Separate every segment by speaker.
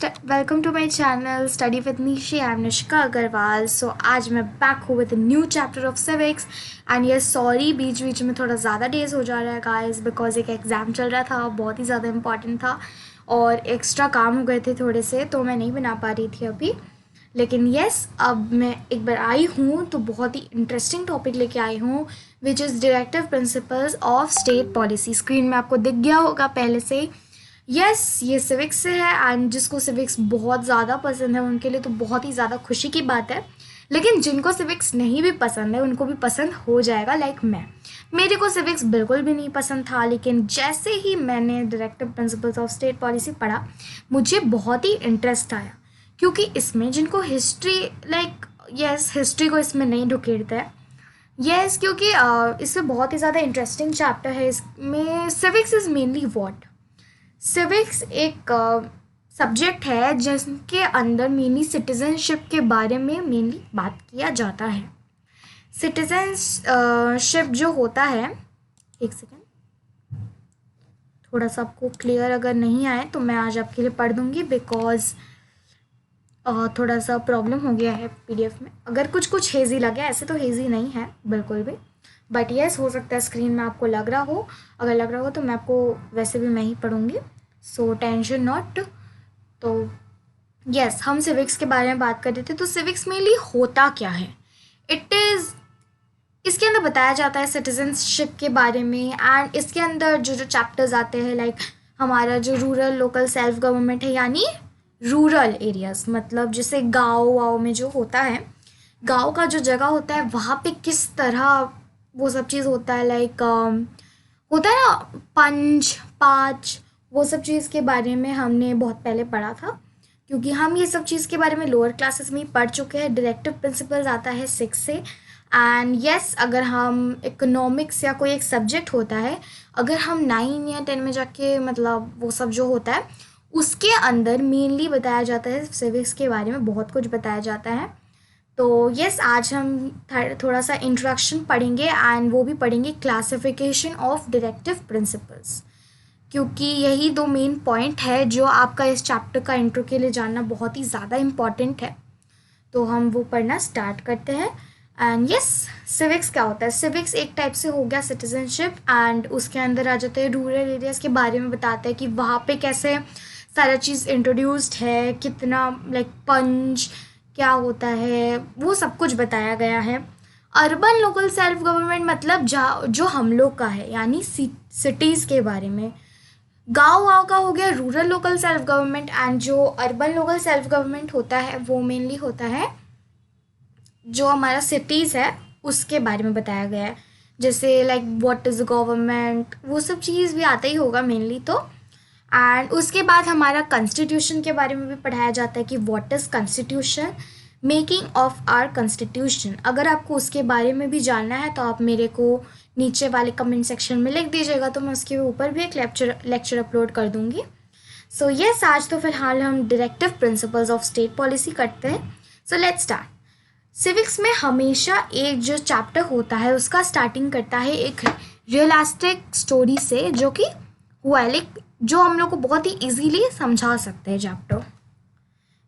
Speaker 1: Welcome to my channel study with Nishi. I am Nishika Agarwal. So आज मैं back हूँ with new chapter of civics. And ये sorry बीच बीच में थोड़ा ज़्यादा डेज हो जा रहा है गाइस, बिकॉज एक एग्ज़ाम चल रहा था, बहुत ही ज़्यादा इंपॉर्टेंट था और एक्स्ट्रा काम हो गए थे थोड़े से, तो मैं नहीं बना पा रही थी अभी। लेकिन यस, अब मैं एक बार आई हूँ तो बहुत ही इंटरेस्टिंग टॉपिक लेके आई हूँ, which is directive principles of state policy. Screen में आपको दिख गया होगा पहले से ही। यस, ये सिविक्स से है एंड जिसको सिविक्स बहुत ज़्यादा पसंद है उनके लिए तो बहुत ही ज़्यादा खुशी की बात है। लेकिन जिनको सिविक्स नहीं भी पसंद है उनको भी पसंद हो जाएगा, लाइक मैं। मेरे को सिविक्स बिल्कुल भी नहीं पसंद था, लेकिन जैसे ही मैंने directive principles of state policy पढ़ा मुझे बहुत ही इंटरेस्ट आया, क्योंकि इसमें जिनको हिस्ट्री यस, हिस्ट्री को इसमें नहीं ढुकेड़ता है। यस, क्योंकि इसमें बहुत ही ज़्यादा इंटरेस्टिंग चैप्टर है। इसमें civics is mainly what. Civics एक सब्जेक्ट है जिसके अंदर मेनली सिटीजनशिप के बारे में मेनली बात किया जाता है। सिटीजनशिप जो होता है, एक सेकेंड, थोड़ा सा आपको क्लियर अगर नहीं आए तो मैं आज आपके लिए पढ़ दूंगी, बिकॉज थोड़ा सा प्रॉब्लम हो गया है पीडीएफ में। अगर कुछ कुछ हेजी लगे, ऐसे तो हेजी नहीं है बिल्कुल भी, बट येस हो सकता है स्क्रीन में आपको लग रहा हो। अगर लग रहा हो तो मैं आपको वैसे भी मैं ही पढ़ूंगी, सो टेंशन नॉट। तो यस, हम सिविक्स के बारे में बात कर रहे थे। तो सिविक्स मेनली होता क्या है? इसके अंदर बताया जाता है सिटीजनशिप के बारे में, एंड इसके अंदर जो जो चैप्टर्स आते हैं, लाइक हमारा जो रूरल लोकल सेल्फ गवर्नमेंट है, यानी रूरल एरियाज, मतलब जैसे गाँव वाँव में जो होता है, गाँव का जो जगह होता है वहाँ पे किस तरह वो सब चीज़ होता है, लाइक होता है ना पंच पाँच, वो सब चीज़ के बारे में हमने बहुत पहले पढ़ा था, क्योंकि हम ये सब चीज़ के बारे में लोअर क्लासेस में ही पढ़ चुके हैं। डायरेक्टिव प्रिंसिपल्स आता है 6 से। एंड यस, अगर हम इकोनॉमिक्स या कोई एक सब्जेक्ट होता है, अगर हम 9 या 10 में जाके, मतलब वो सब जो होता है उसके अंदर मेनली बताया जाता है, सिविक्स के बारे में बहुत कुछ बताया जाता है। तो यस, आज हम थोड़ा सा इंट्रोडक्शन पढ़ेंगे एंड वो भी पढ़ेंगे क्लासिफिकेशन ऑफ डायरेक्टिव प्रिंसिपल्स, क्योंकि यही दो मेन पॉइंट है जो आपका इस चैप्टर का इंट्रो के लिए जानना बहुत ही ज़्यादा इम्पॉर्टेंट है। तो हम वो पढ़ना स्टार्ट करते हैं। एंड यस, सिविक्स क्या होता है? सिविक्स एक टाइप से हो गया सिटीजनशिप, एंड उसके अंदर आ जाते हैं रूरल एरियाज़ के बारे में, बताते हैं कि वहाँ पे कैसे सारा चीज़ इंट्रोड्यूस्ड है, कितना लाइक पंच क्या होता है, वो सब कुछ बताया गया है। अर्बन लोकल सेल्फ गवर्नमेंट मतलब जो हम लोग का है, यानी सिटीज़ के बारे में। गांव वाँव का हो गया rural local self government, and जो अर्बन लोकल सेल्फ गवर्नमेंट होता है वो मेनली होता है जो हमारा सिटीज़ है उसके बारे में बताया गया है। जैसे लाइक व्हाट इज़ गवर्नमेंट, वो सब चीज़ भी आता ही होगा मेनली। तो एंड उसके बाद हमारा कॉन्स्टिट्यूशन के बारे में भी पढ़ाया जाता है कि what is constitution, making of our constitution. अगर आपको उसके बारे में भी जानना है तो आप मेरे को नीचे वाले कमेंट सेक्शन में लिख दीजिएगा, तो मैं उसके ऊपर भी एक लेक्चर अपलोड कर दूंगी। सो यस, आज तो फिलहाल हम directive principles of state policy करते हैं। So let's start. सिविक्स में हमेशा एक जो चैप्टर होता है उसका स्टार्टिंग करता है एक रियलिस्टिक स्टोरी से, जो कि हुआ है, लाइक जो हम लोग को बहुत ही इजीली समझा सकते हैं चैप्टर।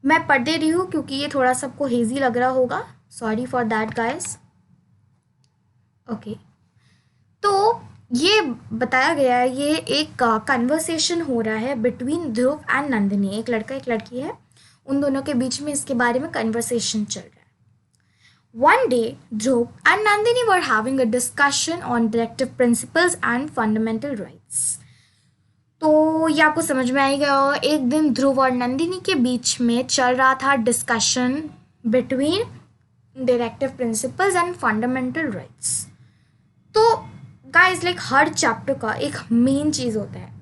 Speaker 1: मैं पढ़ दे रही हूँ क्योंकि ये थोड़ा सबको हेजी लग रहा होगा, sorry for that guys. Okay, तो ये बताया गया है, ये एक कन्वर्सेशन हो रहा है बिटवीन ध्रुव एंड नंदिनी। एक लड़का एक लड़की है, उन दोनों के बीच में इसके बारे में कन्वर्सेशन चल रहा है। One day, Dhruv and Nandini were having a discussion on directive principles and fundamental rights. तो ये आपको समझ में आएगा। एक दिन ध्रुव और नंदिनी के बीच में चल रहा था discussion between directive principles and fundamental rights. तो गाइस, लाइक हर चैप्टर का एक मेन चीज़ होता है।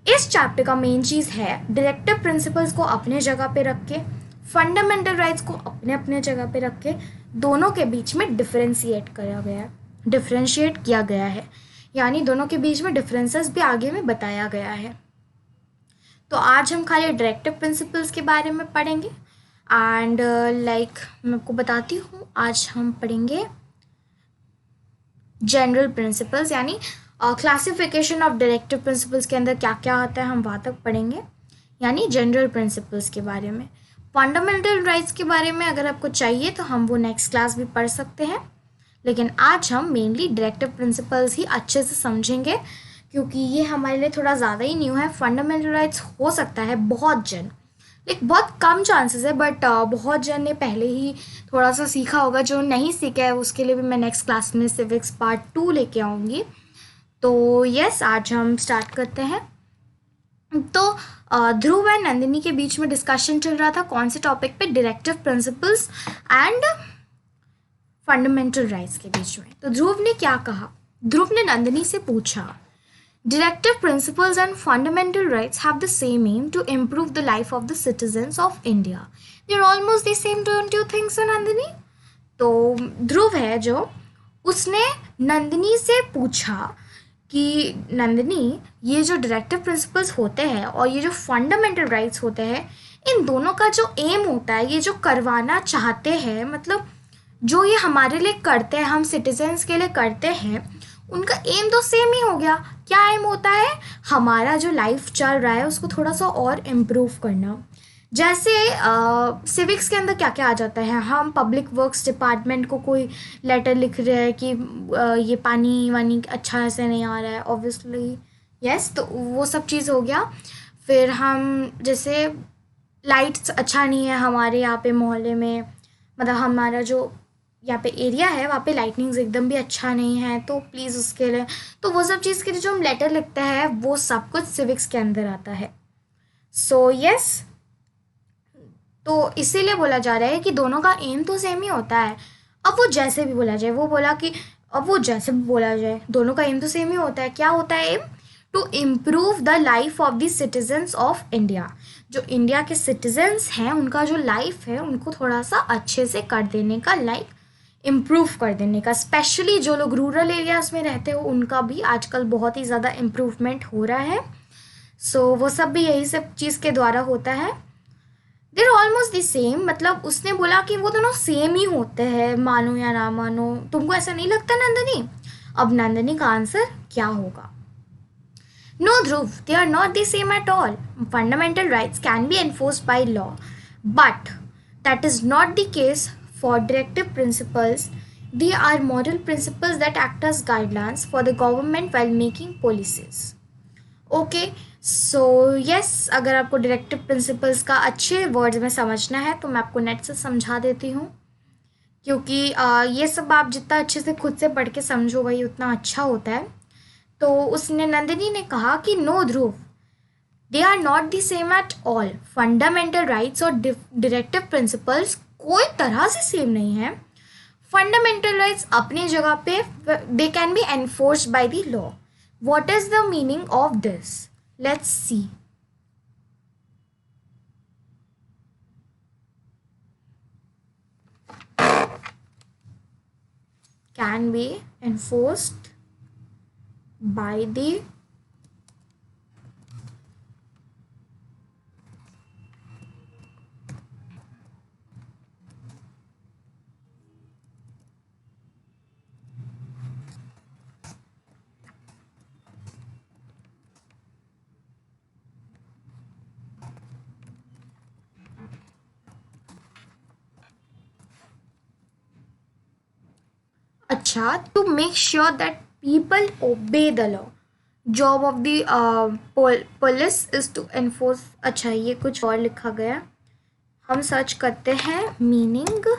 Speaker 1: इस चैप्टर का मेन चीज़ है डायरेक्टिव प्रिंसिपल्स को अपने जगह पे रख के, फंडामेंटल राइट्स को अपने अपने जगह पे रख के, दोनों के बीच में डिफरेंशिएट किया गया है, यानी दोनों के बीच में डिफरेंसेस भी आगे में बताया गया है। तो आज हम खाली डायरेक्टिव प्रिंसिपल्स के बारे में पढ़ेंगे एंड लाइक मैं आपको बताती हूँ, आज हम पढ़ेंगे जनरल प्रिंसिपल्स, यानी क्लासिफिकेशन ऑफ डायरेक्टिव प्रिंसिपल्स के अंदर क्या क्या आता है हम वहाँ तक पढ़ेंगे। यानी जनरल प्रिंसिपल्स के बारे में। फंडामेंटल राइट्स के बारे में अगर आपको चाहिए तो हम वो नेक्स्ट क्लास भी पढ़ सकते हैं, लेकिन आज हम मेनली डायरेक्टिव प्रिंसिपल्स ही अच्छे से समझेंगे, क्योंकि ये हमारे लिए थोड़ा ज़्यादा ही न्यू है। फंडामेंटल राइट्स हो सकता है बहुत जन, लाइक बहुत कम चांसेस है, बट बहुत जन ने पहले ही थोड़ा सा सीखा होगा। जो नहीं सीखा है उसके लिए भी मैं नेक्स्ट क्लास में सिविक्स पार्ट 2 लेके आऊँगी। तो यस, आज हम स्टार्ट करते हैं। तो ध्रुव एंड नंदिनी के बीच में डिस्कशन चल रहा था कौन से टॉपिक पे, directive principles and fundamental rights के बीच में। तो ध्रुव ने क्या कहा, ध्रुव ने नंदिनी से पूछा, directive principles and fundamental rights have the same aim to improve the life of the citizens of India, they are almost the same, don't you think so Nandini? तो ध्रुव है जो, उसने नंदिनी से पूछा कि नंदिनी, ये जो डायरेक्टिव प्रिंसिपल्स होते हैं और ये जो फंडामेंटल राइट्स होते हैं, इन दोनों का जो एम होता है, ये जो करवाना चाहते हैं, मतलब जो ये हमारे लिए करते हैं, हम सिटीजन्स के लिए करते हैं, उनका एम तो सेम ही हो गया। क्या एम होता है? हमारा जो लाइफ चल रहा है उसको थोड़ा सा और इम्प्रूव करना। जैसे सिविक्स के अंदर क्या क्या आ जाता है, हम पब्लिक वर्क्स डिपार्टमेंट को कोई लेटर लिख रहे हैं कि ये पानी वानी अच्छा से नहीं आ रहा है, ऑब्वियसली यस, तो वो सब चीज़ हो गया। फिर हम जैसे लाइट्स अच्छा नहीं है हमारे यहाँ पे मोहल्ले में, मतलब हमारा जो यहाँ पे एरिया है वहाँ पे लाइटनिंग्स एकदम भी अच्छा नहीं है, तो प्लीज़ उसके लिए, तो वो सब चीज़ के लिए जो हम लेटर लिखते हैं वो सब कुछ सिविक्स के अंदर आता है। सो यस, तो इसीलिए बोला जा रहा है कि दोनों का एम तो सेम ही होता है। अब वो जैसे भी बोला जाए, वो बोला कि अब वो जैसे भी बोला जाए, दोनों का एम तो सेम ही होता है। क्या होता है aim? To improve the life of the citizens of India. जो इंडिया के सिटीजन्स हैं उनका जो लाइफ है उनको थोड़ा सा अच्छे से कर देने का, लाइक इम्प्रूव कर देने का। स्पेशली जो लोग रूरल एरियाज़ में रहते हो उनका भी आजकल बहुत ही ज़्यादा इम्प्रूवमेंट हो रहा है। सो वो सब भी यही सब चीज़ के द्वारा होता है। देर ऑलमोस्ट द सेम, मतलब उसने बोला कि वो दोनों सेम ही होते हैं, मानो या ना मानो। तुमको ऐसा नहीं लगता नंदिनी? अब नंदिनी का आंसर क्या होगा? No, Dhruv, they are not the same at all. Fundamental rights can be enforced by law, but that is not the case for directive principles. They are moral principles that act as guidelines for the government while making policies. Okay, so yes, अगर आपको directive principles का अच्छे words में समझना है तो मैं आपको नेट से समझा देती हूँ, क्योंकि ये सब आप जितना अच्छे से खुद से पढ़ के समझो वही उतना अच्छा होता है। तो उसने, नंदिनी ने कहा कि no Dhruv, they are not the same at all. Fundamental rights और डायरेक्टिव प्रिंसिपल्स कोई तरह से सेम नहीं है। फंडामेंटल राइट्स अपनी जगह पे, they can be enforced by the law. What is the meaning of this? Let's see. Can be enforced by the अच्छा, to make sure that people obey the law. Job of the police is to enforce. अच्छा, ये कुछ और लिखा गया, हम search करते हैं मीनिंग।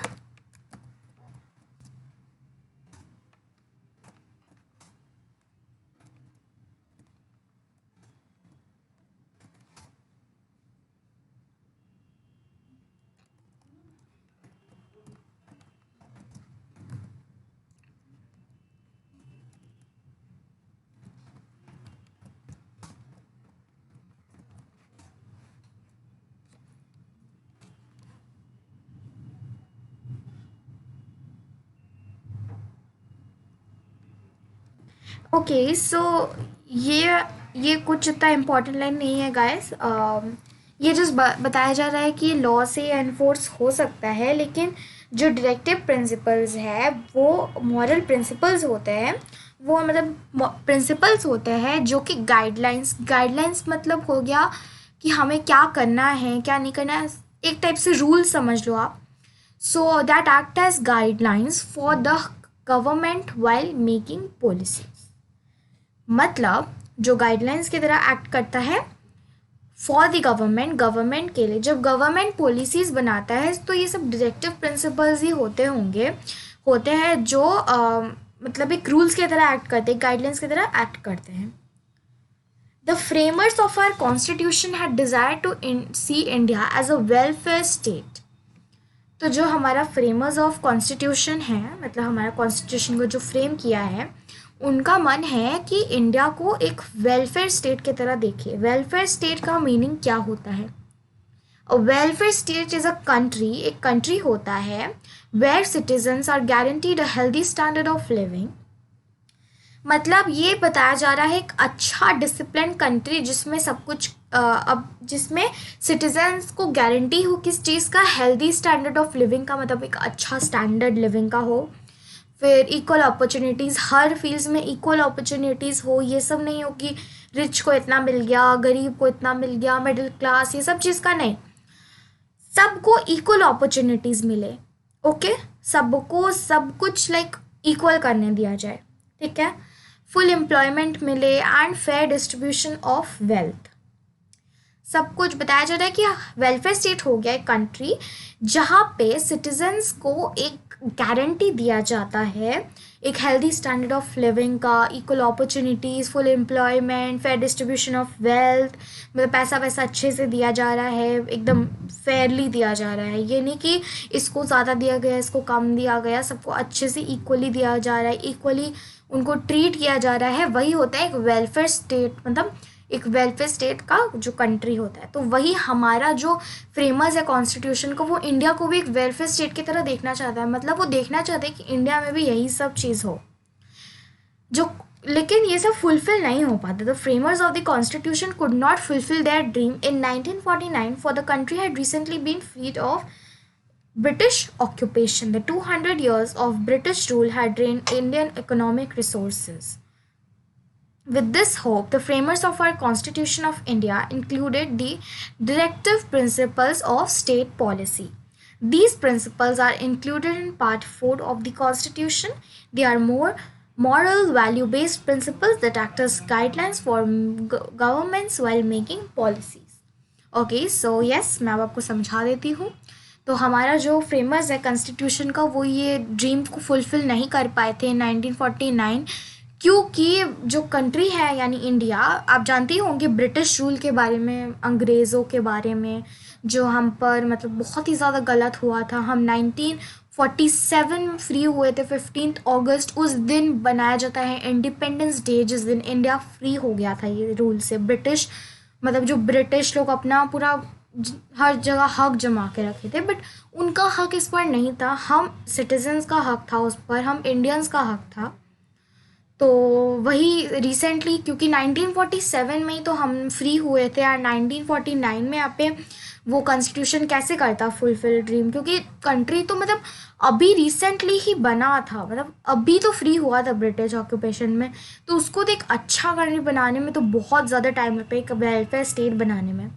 Speaker 1: ओके, सो ये कुछ इतना इम्पोर्टेंट लाइन नहीं है गाइस। ये जस्ट बताया जा रहा है कि लॉ से एनफोर्स हो सकता है, लेकिन जो डायरेक्टिव प्रिंसिपल्स है वो मॉरल प्रिंसिपल्स होते हैं। वो मतलब प्रिंसिपल्स होते हैं जो कि गाइडलाइंस मतलब हो गया कि हमें क्या करना है क्या नहीं करना है, एक टाइप से रूल समझ लो आप. So that act as guidelines for the government while making policies. मतलब जो गाइडलाइंस की तरह एक्ट करता है फॉर द गवर्नमेंट के लिए. जब गवर्नमेंट पॉलिसीज बनाता है तो ये सब डायरेक्टिव प्रिंसिपल्स ही होते हैं जो मतलब एक रूल्स की तरह एक्ट करते हैं, गाइडलाइंस की तरह एक्ट करते हैं. The framers of our constitution had desire to see India as a welfare state. तो जो हमारा फ्रेमर्स ऑफ कॉन्स्टिट्यूशन है, मतलब हमारा कॉन्स्टिट्यूशन को जो फ्रेम किया है, उनका मन है कि इंडिया को एक वेलफेयर स्टेट की तरह देखे. वेलफेयर स्टेट का मीनिंग क्या होता है? A welfare state is a country, एक कंट्री होता है where citizens are guaranteed a healthy standard of living. मतलब ये बताया जा रहा है एक अच्छा डिसिप्लिन कंट्री जिसमें सब कुछ अब जिसमें सिटीजन्स को गारंटी हो किस चीज़ का, हेल्दी स्टैंडर्ड ऑफ लिविंग का, मतलब एक अच्छा स्टैंडर्ड लिविंग का हो. फिर इक्वल अपॉर्चुनिटीज़, हर फील्ड्स में इक्वल अपॉर्चुनिटीज़ हो. ये सब नहीं हो कि रिच को इतना मिल गया, गरीब को इतना मिल गया, मिडिल क्लास, ये सब चीज़ का नहीं. सबको इक्वल अपॉर्चुनिटीज़ मिले. ओके, सबको सब कुछ लाइक इक्वल करने दिया जाए. ठीक है, फुल एम्प्लॉयमेंट मिले and fair distribution of wealth. सब कुछ बताया जा रहा है कि वेलफेयर स्टेट हो गया एक कंट्री जहाँ पे सिटीजन्स को एक गारंटी दिया जाता है एक हेल्दी स्टैंडर्ड ऑफ लिविंग का, equal opportunities, full employment, fair distribution of wealth. मतलब पैसा अच्छे से दिया जा रहा है, एकदम फेयरली दिया जा रहा है. ये नहीं कि इसको ज़्यादा दिया गया, इसको कम दिया गया, सबको अच्छे से इक्वली दिया जा रहा है, इक्वली उनको ट्रीट किया जा रहा है. वही होता है एक वेलफेयर स्टेट, मतलब एक वेलफेयर स्टेट का जो कंट्री होता है. तो वही हमारा जो फ्रेमर्स है कॉन्स्टिट्यूशन को, वो इंडिया को भी एक वेलफेयर स्टेट की तरह देखना चाहता है. मतलब वो देखना चाहते हैं कि इंडिया में भी यही सब चीज़ हो जो, लेकिन ये सब फुलफिल नहीं हो पाता. The framers of the constitution could not fulfil their dream in 1949 for the country had recently been freed of British occupation. The 200 years of British rule had drained Indian economic resources. With this hope, the framers of our Constitution of India included the directive principles of state policy. These principles are included in Part 4 of the Constitution. They are more moral, value-based principles that act as guidelines for governments while making policies. Okay, so yes, मैं अब आपको समझा देती हूँ. तो हमारा जो framers है कॉन्स्टिट्यूशन का, वो ये ड्रीम को फुलफ़िल नहीं कर पाए थे 1949, क्योंकि जो कंट्री है यानी इंडिया, आप जानते ही होंगे ब्रिटिश रूल के बारे में, अंग्रेज़ों के बारे में, जो हम पर मतलब बहुत ही ज़्यादा गलत हुआ था. हम 1947 फ्री हुए थे 15 अगस्त. उस दिन बनाया जाता है इंडिपेंडेंस डे, जिस दिन इंडिया फ्री हो गया था ये रूल से. ब्रिटिश मतलब जो ब्रिटिश लोग अपना पूरा हर जगह हक जमा के रखे थे, बट उनका हक इस पर नहीं था. हम सिटीजन्स का हक था उस पर, हम इंडियंस का हक था. तो वही रिसेंटली, क्योंकि 1947 में ही तो हम फ्री हुए थे, और 1949 में यहाँ पे वो कॉन्स्टिट्यूशन कैसे करता फुलफिल ड्रीम, क्योंकि कंट्री तो मतलब अभी रिसेंटली ही बना था, मतलब अभी तो फ्री हुआ था ब्रिटिश ऑक्यूपेशन में. तो उसको तो एक अच्छा कंट्री बनाने में तो बहुत ज़्यादा टाइम लगता है, एक वेलफेयर स्टेट बनाने में.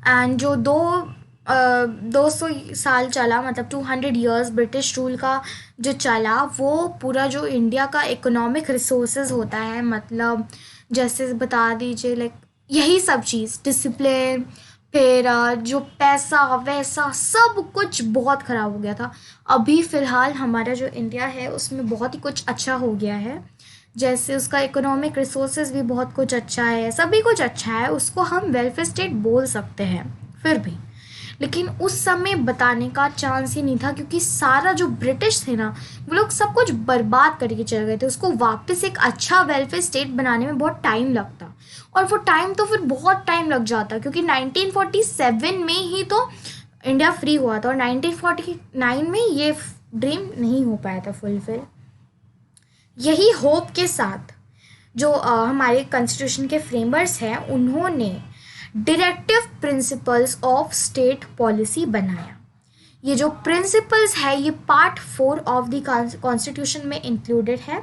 Speaker 1: एंड जो 200 साल चला, मतलब 200 इयर्स ब्रिटिश रूल का जो चला, वो पूरा जो इंडिया का इकोनॉमिक रिसोर्सेज होता है, मतलब जैसे बता दीजिए लाइक यही सब चीज़, डिसिप्लिन, फिर जो पैसा वैसा सब कुछ बहुत ख़राब हो गया था. अभी फ़िलहाल हमारा जो इंडिया है उसमें बहुत ही कुछ अच्छा हो गया है. जैसे उसका इकोनॉमिक रिसोर्सेज भी बहुत कुछ अच्छा है, सभी कुछ अच्छा है, उसको हम वेलफेयर स्टेट बोल सकते हैं फिर भी. लेकिन उस समय बताने का चांस ही नहीं था, क्योंकि सारा जो ब्रिटिश थे ना, वो लोग सब कुछ बर्बाद करके चले गए थे. उसको वापस एक अच्छा वेलफेयर स्टेट बनाने में बहुत टाइम लगता, और वो टाइम तो फिर बहुत टाइम लग जाता, क्योंकि 1947 में ही तो इंडिया फ्री हुआ था, और 1949 में ये ड्रीम नहीं हो पाया था फुलफिल. यही होप के साथ जो हमारे कॉन्स्टिट्यूशन के फ्रेमर्स हैं, उन्होंने directive principles of state policy बनाया. ये जो प्रिंसिपल्स है ये पार्ट 4 ऑफ द कॉन्स्टिट्यूशन में इंक्लूडेड है.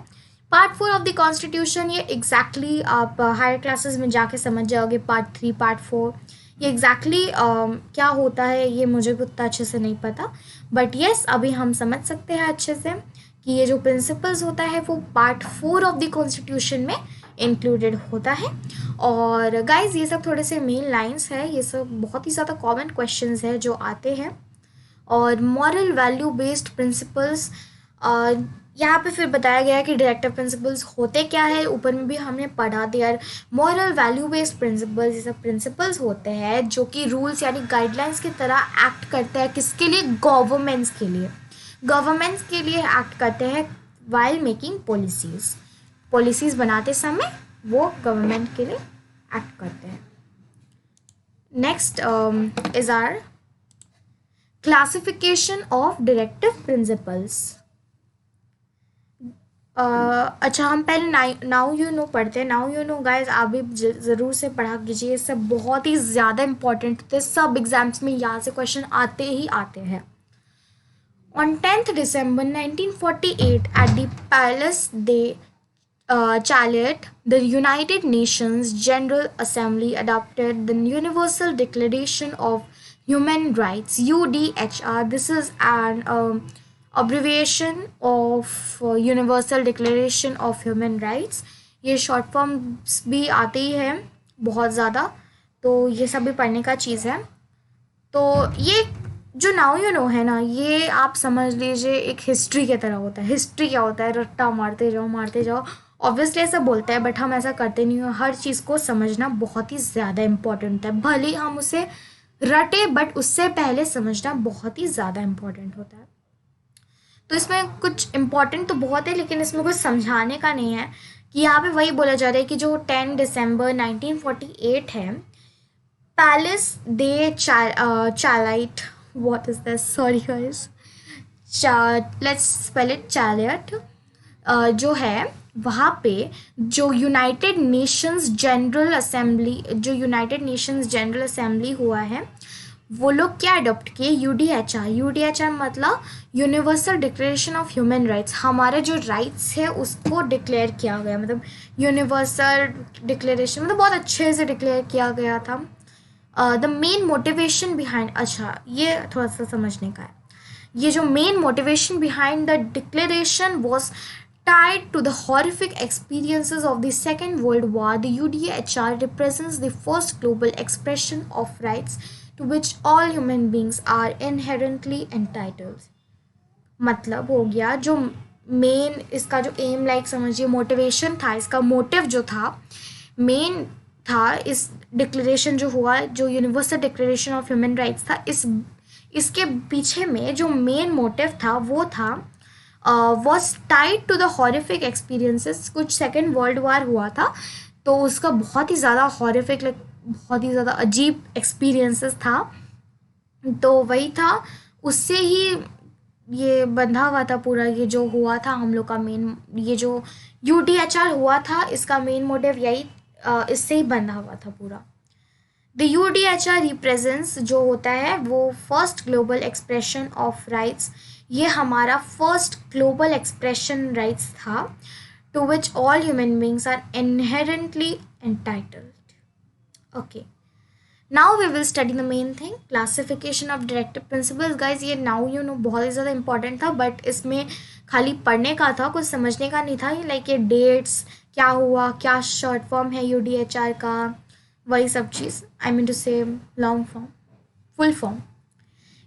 Speaker 1: पार्ट 4 ऑफ द कॉन्स्टिट्यूशन, ये एग्जैक्टली आप हायर क्लासेस में जाके समझ जाओगे। पार्ट 3, पार्ट 4, ये एग्जैक्टली क्या होता है ये मुझे भी उतना अच्छे से नहीं पता, बट येस अभी हम समझ सकते हैं अच्छे से कि ये जो प्रिंसिपल्स होता है वो पार्ट 4 ऑफ द कॉन्स्टिट्यूशन में इंक्लूडेड होता है। और गाइज ये सब थोड़े से मेन लाइंस है, ये सब बहुत ही ज़्यादा कॉमन क्वेश्चंस है जो आते हैं। और मॉरल वैल्यू बेस्ड प्रिंसिपल्स, यहाँ पे फिर बताया गया है कि डायरेक्टिव प्रिंसिपल्स होते क्या है, ऊपर में भी हमने पढ़ा दिया। मॉरल वैल्यू बेस्ड प्रिंसिपल्स, ये सब प्रिंसिपल्स होते हैं जो कि रूल्स यानी गाइडलाइंस की तरह एक्ट करते हैं। किसके लिए? गवर्नमेंट्स के लिए। गवर्नमेंट्स के लिए एक्ट करते हैं वाइल मेकिंग पॉलिसीज बनाते समय वो गवर्नमेंट के लिए एक्ट करते हैं। Next is our classification of directive principles. अच्छा हम पहले नाउ यू नो पढ़ते हैं। नाउ यू नो गाइज आप भी ज़रूर से पढ़ा कीजिए, ये सब बहुत ही ज़्यादा इंपॉर्टेंट होते हैं, सब एग्जाम्स में यहाँ से क्वेश्चन आते ही आते हैं। On 10th December 1948 at the Palace de Chariot, the United Nations General Assembly adopted the Universal Declaration of Human Rights, UDHR. This is an abbreviation of Universal Declaration of Human Rights. ये short forms भी आते ही हैं बहुत ज़्यादा, तो ये सब भी पढ़ने का चीज़ है। तो ये जो नाउ यू नो है ना, ये आप समझ लीजिए एक हिस्ट्री की तरह होता है। हिस्ट्री क्या होता है? रट्टा मारते जाओ। ऑब्वियसली ऐसा बोलते हैं बट हम ऐसा करते नहीं हो। हर चीज़ को समझना बहुत ही ज़्यादा इम्पोर्टेंट होता है, भले ही हम उसे रटे बट उससे पहले समझना बहुत ही ज़्यादा इम्पोर्टेंट होता है। तो इसमें कुछ इम्पोर्टेंट तो बहुत है लेकिन इसमें कुछ समझाने का नहीं है कि यहाँ पे वही बोला जा रहा है कि जो 10 दिसंबर 1948 है, Palais de Chaillot, what is this, sorry guys, let's spell it chariot, जो है वहाँ पे जो यूनाइटेड नेशंस जनरल असेंबली हुआ है, वो लोग क्या अडॉप्ट किए? यूडीएचआर मतलब universal declaration of human rights. हमारे जो राइट्स है उसको डिक्लेयर किया गया, मतलब यूनिवर्सल डिक्लेरेशन मतलब बहुत अच्छे से डिक्लेयर किया गया था। द मेन मोटिवेशन बिहाइंड, अच्छा ये थोड़ा सा समझने का है, ये जो main motivation behind the declaration was tied to the horrific experiences of the Second World War. The UDHR represents the first global expression of rights to which all human beings are inherently entitled. मतलब हो गया जो main इसका जो M समझिए motivation था, इसका motive जो था मेन था, इस डिक्लेरेशन जो हुआ, जो universal declaration of human rights था, इसके पीछे में जो मेन मोटिव था वो था was tied to the horrific experiences. कुछ सेकेंड वर्ल्ड वार हुआ था तो उसका बहुत ही ज़्यादा हॉरिफिक बहुत ही ज़्यादा अजीब एक्सपीरियंसेस था, तो वही था, उससे ही ये बंधा हुआ था पूरा। ये जो हुआ था हम लोग का मेन, ये जो यूडीएचआर हुआ था इसका मेन मोटिव यही, इससे ही बंधा हुआ था पूरा। द यूडीएचआर रिप्रेजेंट्स जो होता है वो first global expression of rights, ये हमारा फर्स्ट ग्लोबल एक्सप्रेशन राइट्स था, to which all human beings are inherently entitled. Okay, now we will study the main thing, classification of directive principles. Guys ये now you know बहुत ही ज़्यादा important था but इसमें खाली पढ़ने का था, कुछ समझने का नहीं था। लाइक ये डेट्स क्या हुआ, क्या शॉर्ट फॉर्म है यूडीएचआर का, वही सब चीज़, आई मीन टू से long form, full form.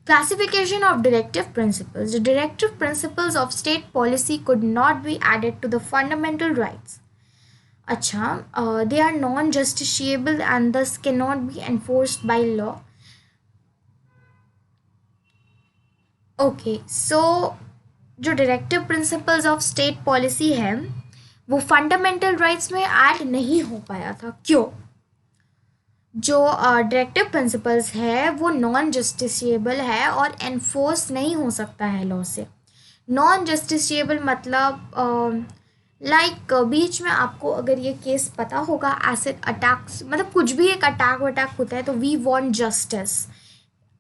Speaker 1: Classification of directive principles. The directive principles of state policy could not be added to the fundamental rights. अच्छा, they are non-justiciable and thus cannot be enforced by law. Okay, so जो directive principles of state policy है वो fundamental rights में add नहीं हो पाया था। क्यों? जो डायरेक्टिव प्रिंसिपल्स है वो नॉन जस्टिसिएबल है और एनफोर्स नहीं हो सकता है लॉ से। नॉन जस्टिसिएबल मतलब लाइक बीच में आपको अगर ये केस पता होगा, एसिड अटैक्स, मतलब कुछ भी एक अटैक वटैक होता है तो वी वांट जस्टिस,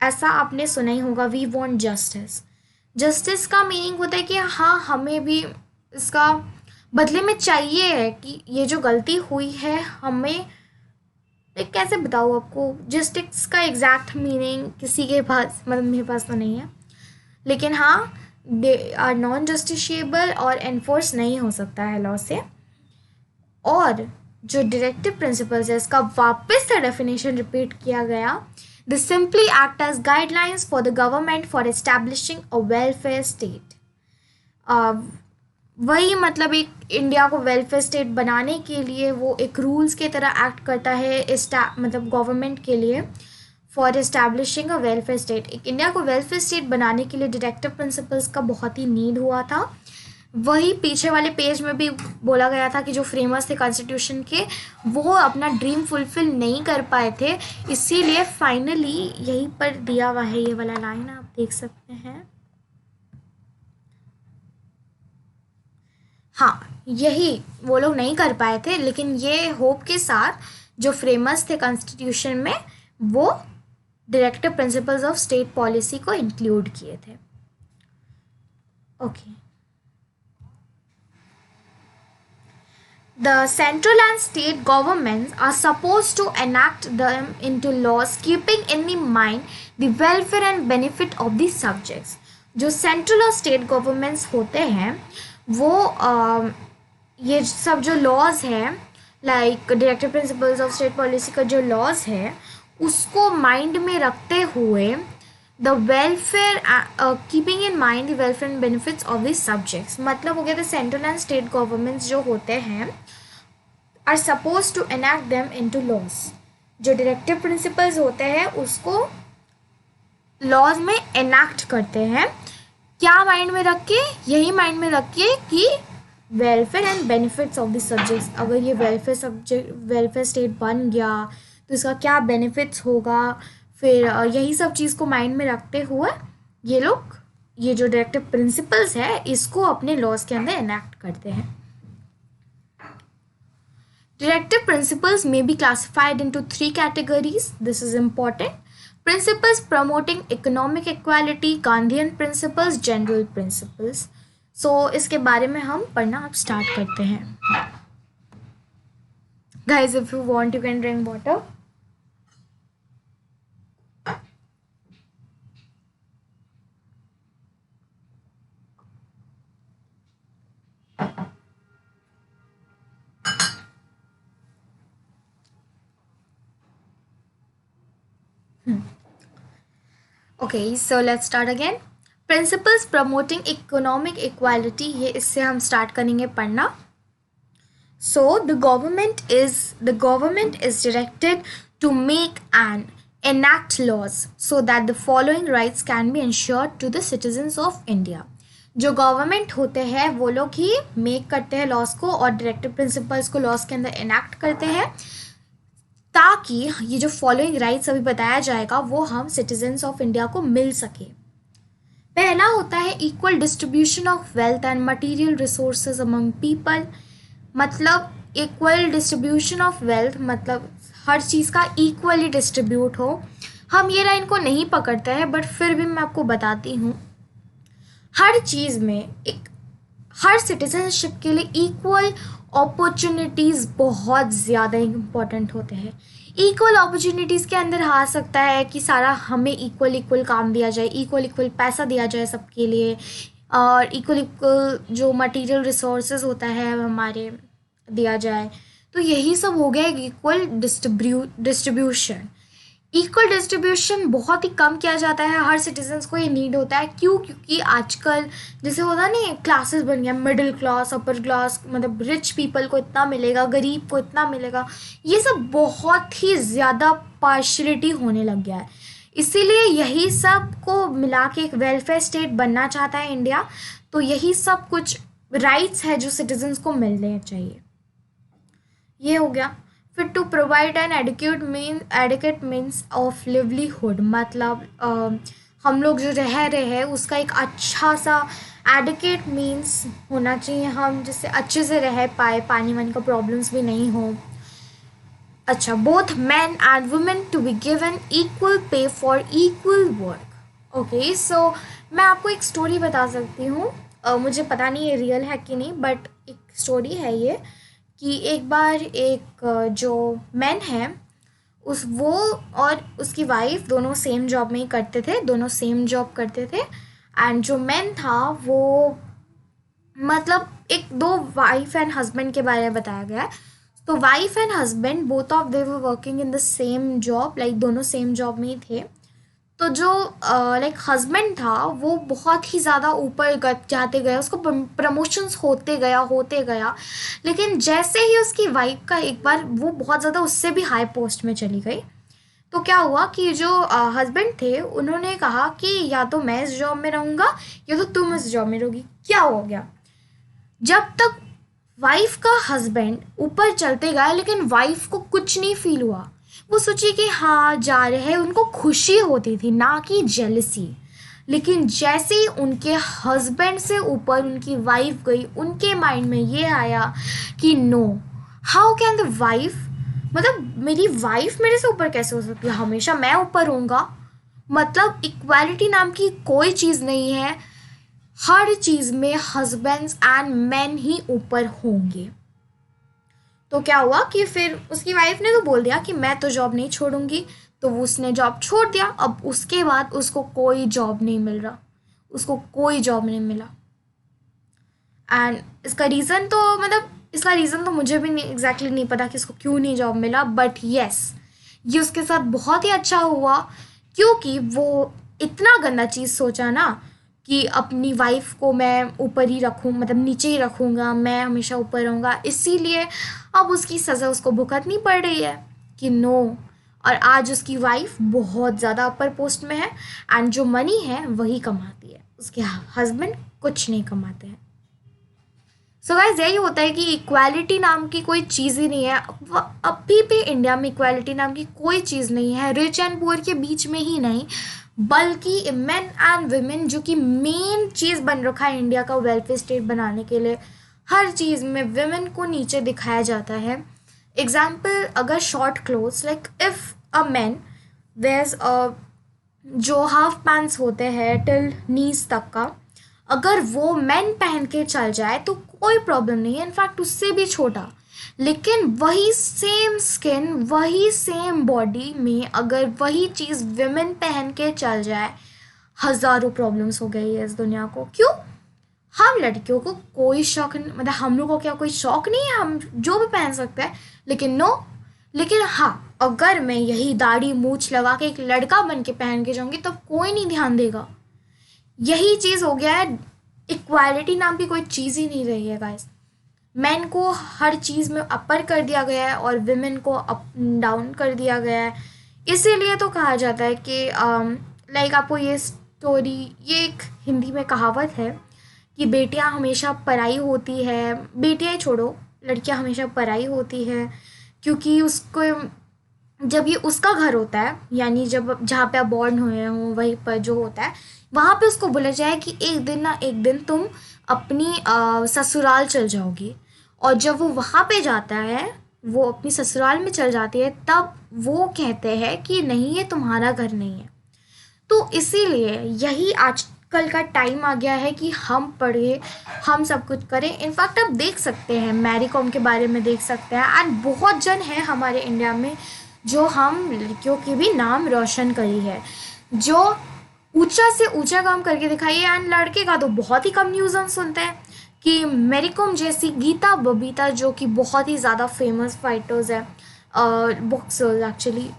Speaker 1: ऐसा आपने सुना ही होगा, वी वांट जस्टिस। जस्टिस का मीनिंग होता है कि हाँ हमें भी इसका बदले में चाहिए है कि ये जो गलती हुई है हमें, कैसे बताऊँ आपको, जस्टिस का एग्जैक्ट मीनिंग किसी के पास, मतलब मेरे पास तो नहीं है, लेकिन हाँ दे आर नॉन जस्टिशिएबल और एनफोर्स नहीं हो सकता है लॉ से। और जो डायरेक्टिव प्रिंसिपल्स है इसका वापस से डेफिनेशन रिपीट किया गया, they simply act as guidelines for the government for establishing a welfare state. वही मतलब एक इंडिया को वेलफेयर स्टेट बनाने के लिए वो एक रूल्स की तरह एक्ट करता है मतलब गवर्नमेंट के लिए, for establishing a welfare state. एक इंडिया को वेलफेयर स्टेट बनाने के लिए डायरेक्टिव प्रिंसिपल्स का बहुत ही नीड हुआ था। वही पीछे वाले पेज में भी बोला गया था कि जो फ्रेमर्स थे कॉन्स्टिट्यूशन के, वो अपना ड्रीम फुलफिल नहीं कर पाए थे, इसीलिए फाइनली यहीं पर दिया हुआ है ये वाला लाइन, आप देख सकते हैं। हाँ, यही वो लोग नहीं कर पाए थे, लेकिन ये होप के साथ जो फ्रेमर्स थे कॉन्स्टिट्यूशन में, वो directive principles of state policy को इंक्लूड किए थे। Okay, the central and state governments are supposed to enact them into laws keeping in the mind the welfare and benefit of the subjects। जो central और state governments होते हैं वो ये सब जो लॉज हैं, like directive principles of state policy का जो लॉज है उसको माइंड में रखते हुए the welfare, keeping in mind the welfare and benefits of the subjects. मतलब हो गया the central and state governments जो होते हैं are suppose to enact them into laws. जो डायरेक्टिव प्रिंसिपल्स होते हैं उसको लॉज में एनैक्ट करते हैं, क्या माइंड में रख के, यही माइंड में रख के कि welfare and benefits of the subjects. अगर ये वेलफेयर स्टेट बन गया तो इसका क्या बेनिफिट्स होगा, फिर यही सब चीज़ को माइंड में रखते हुए ये लोग ये जो डायरेक्टिव प्रिंसिपल्स है इसको अपने लॉज के अंदर एनैक्ट करते हैं। Directive principles may be classified into 3 categories. This is important. Principles promoting economic equality, Gandhian principles, general principles. So इसके बारे में हम पढ़ना अब स्टार्ट करते हैं। Guys, if you want, you can drink water. Okay, so let's start again. Principles promoting economic equality, ये इससे हम start करेंगे पढ़ना। So the government is directed to make and enact laws so that the following rights can be ensured to the citizens of India। जो government होते हैं वो लोग ही मेक करते हैं लॉज को और डायरेक्टिव प्रिंसिपल्स को लॉज के अंदर एनैक्ट करते हैं, ताकि ये जो फॉलोइंग राइट्स अभी बताया जाएगा वो हम सिटीजन्स ऑफ इंडिया को मिल सके। पहला होता है equal distribution of wealth and material resources among people. मतलब इक्वल डिस्ट्रीब्यूशन ऑफ वेल्थ मतलब हर चीज़ का इक्वली डिस्ट्रीब्यूट हो। हम ये लाइन को नहीं पकड़ते हैं बट फिर भी मैं आपको बताती हूँ, हर चीज़ में हर सिटीजनशिप के लिए इक्वल अपॉर्चुनिटीज़ बहुत ज़्यादा इम्पॉर्टेंट होते हैं। इक्वल अपॉर्चुनिटीज़ के अंदर आ सकता है कि सारा हमें इक्वल काम दिया जाए, इक्वल पैसा दिया जाए सबके लिए, और इक्वल जो मटेरियल रिसोर्सेज होता है हमारे दिया जाए। तो यही सब हो गया इक्वल डिस्ट्रीब्यूशन। इक्वल डिस्ट्रीब्यूशन बहुत ही कम किया जाता है, हर सिटीजन्स को ये नीड होता है। क्यों? क्योंकि आजकल जैसे होता नहीं, क्लासेस बन गया, मिडिल क्लास, अपर क्लास, मतलब रिच पीपल को इतना मिलेगा, गरीब को इतना मिलेगा, ये सब बहुत ही ज़्यादा पार्शलिटी होने लग गया है। इसीलिए यही सब को मिला के एक वेलफेयर स्टेट बनना चाहता है इंडिया। तो यही सब कुछ राइट्स है जो सिटीजन्स को मिलने चाहिए। ये हो गया। फिर to provide an adequate means of livelihood, मतलब हम लोग जो रह रहे हैं उसका एक अच्छा सा एडिक्वेट मीन्स होना चाहिए, हम जिससे अच्छे से रह पाए, पानी वानी का प्रॉब्लम्स भी नहीं हो। अच्छा, both man and women to be given equal pay for equal work. Okay, so मैं आपको एक स्टोरी बता सकती हूँ, मुझे पता नहीं ये रियल है कि नहीं, बट एक स्टोरी है ये कि एक बार एक जो मैन है उस वो और उसकी वाइफ दोनों सेम जॉब में ही करते थे, दोनों सेम जॉब करते थे। एंड जो मैन था वो मतलब एक दो वाइफ एंड हस्बैंड के बारे में बताया गया है। तो wife and husband both of they were working in the same job, like दोनों सेम जॉब में ही थे। तो जो लाइक हस्बैंड था वो बहुत ही ज़्यादा ऊपर जाते गया, उसको प्रमोशंस होते गया। लेकिन जैसे ही उसकी वाइफ का एक बार वो बहुत ज़्यादा उससे भी हाई पोस्ट में चली गई, तो क्या हुआ कि जो हस्बैंड थे उन्होंने कहा कि या तो मैं इस जॉब में रहूँगा या तो तुम इस जॉब में रहोगी। क्या हो गया, जब तक वाइफ का हस्बैंड ऊपर चलते गए लेकिन वाइफ को कुछ नहीं फील हुआ। वो सोची कि हाँ जा रहे हैं, उनको खुशी होती थी ना कि जेलसी। लेकिन जैसे ही उनके हस्बैंड से ऊपर उनकी वाइफ गई, उनके माइंड में ये आया कि no, how can the wife, मतलब मेरी वाइफ मेरे से ऊपर कैसे हो सकती है, हमेशा मैं ऊपर होऊंगा। मतलब इक्वालिटी नाम की कोई चीज़ नहीं है, हर चीज़ में हस्बैंड्स एंड मैन ही ऊपर होंगे। तो क्या हुआ कि फिर उसकी वाइफ ने तो बोल दिया कि मैं तो जॉब नहीं छोड़ूंगी, तो वो उसने जॉब छोड़ दिया। अब उसके बाद उसको कोई जॉब नहीं मिल रहा, उसको कोई जॉब नहीं मिला। एंड इसका रीज़न तो मुझे भी नहीं एग्जैक्टली नहीं पता कि इसको क्यों नहीं जॉब मिला, बट येस ये उसके साथ बहुत ही अच्छा हुआ, क्योंकि वो इतना गंदा चीज़ सोचा ना कि अपनी वाइफ को मैं ऊपर ही रखूँ, मतलब नीचे ही रखूँगा, मैं हमेशा ऊपर रहूँगा। इसीलिए अब उसकी सज़ा उसको भुगतनी पड़ रही है कि नो। और आज उसकी वाइफ बहुत ज़्यादा अपर पोस्ट में है एंड जो मनी है वही कमाती है, उसके हस्बैंड कुछ नहीं कमाते हैं। सो गाइस यही होता है कि इक्वालिटी नाम की कोई चीज़ ही नहीं है। अभी भी इंडिया में इक्वालिटी नाम की कोई चीज़ नहीं है, रिच एंड पुअर के बीच में ही नहीं, बल्कि मेन एंड वुमेन जो कि मेन चीज़ बन रखा है इंडिया का वेलफेयर स्टेट बनाने के लिए, हर चीज़ में वुमेन को नीचे दिखाया जाता है। एग्जाम्पल, अगर short clothes, like if a man wears जो हाफ पैंट्स होते हैं टिल नीज तक का, अगर वो मैन पहन के चल जाए तो कोई प्रॉब्लम नहीं है, इनफैक्ट उससे भी छोटा। लेकिन वही सेम स्किन, वही सेम बॉडी में अगर वही चीज़ विमेन पहन के चल जाए, हज़ारों प्रॉब्लम्स हो गई है इस दुनिया को। क्यों? हम लड़कियों को कोई शौक, मतलब हम लोग को क्या कोई शौक नहीं है, हम जो भी पहन सकते हैं। लेकिन नो, लेकिन हाँ, अगर मैं यही दाढ़ी मूछ लगा के एक लड़का बन के पहन के जाऊँगी तब कोई नहीं ध्यान देगा। यही चीज़ हो गया है, इक्वालिटी नाम की कोई चीज़ ही नहीं रही है गाइस। मैन को हर चीज़ में अपर कर दिया गया है और विमेन को अप डाउन कर दिया गया है। इसीलिए तो कहा जाता है कि लाइक आपको ये स्टोरी, ये एक हिंदी में कहावत है कि बेटियां हमेशा पराई होती है, बेटियां ही छोड़ो, लड़कियां हमेशा पराई होती है, क्योंकि उसको जब ये उसका घर होता है, यानी जब जहाँ पे आप बॉर्न हुए हों वहीं पर जो होता है, वहाँ पे उसको बोला जाए कि एक दिन ना एक दिन तुम अपनी ससुराल चल जाओगी। और जब वो वहाँ पे जाता है, वो अपनी ससुराल में चल जाती है, तब वो कहते हैं कि नहीं ये तुम्हारा घर नहीं है। तो इसीलिए यही आजकल का टाइम आ गया है कि हम पढ़े, हम सब कुछ करें। इनफैक्ट आप देख सकते हैं, मैरी कॉम के बारे में देख सकते हैं, एंड बहुत जन हैं हमारे इंडिया में जो हम लड़कियों की भी नाम रोशन करी है, जो ऊंचा से ऊंचा काम करके दिखाई है। एंड लड़के का तो बहुत ही कम न्यूज़ हम सुनते हैं कि मैरी कॉम जैसी, गीता बबीता जो कि बहुत ही ज़्यादा फेमस फाइटर्स है, बॉक्सर्स एक्चुअली,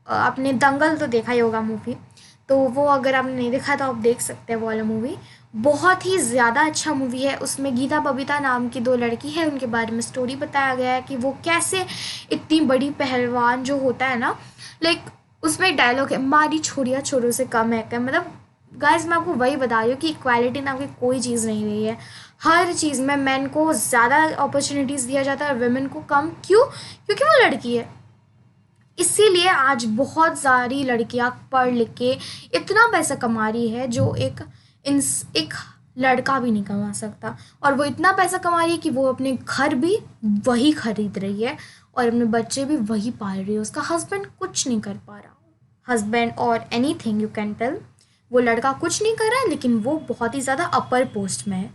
Speaker 1: आपने दंगल तो देखा ही होगा मूवी, तो वो अगर आपने नहीं देखा तो आप देख सकते हैं वो वाला मूवी, बहुत ही ज़्यादा अच्छा मूवी है। उसमें गीता बबीता नाम की दो लड़की है, उनके बारे में स्टोरी बताया गया है कि वो कैसे इतनी बड़ी पहलवान जो होता है ना, लाइक उसमें एक डायलॉग है, मारी छोड़िया छोरों से कम है क्या। मतलब गाइस मैं आपको वही बता रही हूँ कि इक्वालिटी नाम की कोई चीज़ नहीं रही है। हर चीज़ में मैन को ज़्यादा अपॉर्चुनिटीज़ दिया जाता है और वुमेन को कम। क्यों? क्योंकि वो लड़की है। इसीलिए आज बहुत सारी लड़कियां पढ़ लिख के इतना पैसा कमा रही है जो एक लड़का भी नहीं कमा सकता। और वो इतना पैसा कमा रही है कि वो अपने घर भी वही खरीद रही है और अपने बच्चे भी वही पाल रही है। उसका हस्बैंड कुछ नहीं कर पा रहा, हस्बैंड और एनीथिंग यू कैन टेल, वो लड़का कुछ नहीं कर रहा है, लेकिन वो बहुत ही ज़्यादा अपर पोस्ट में है।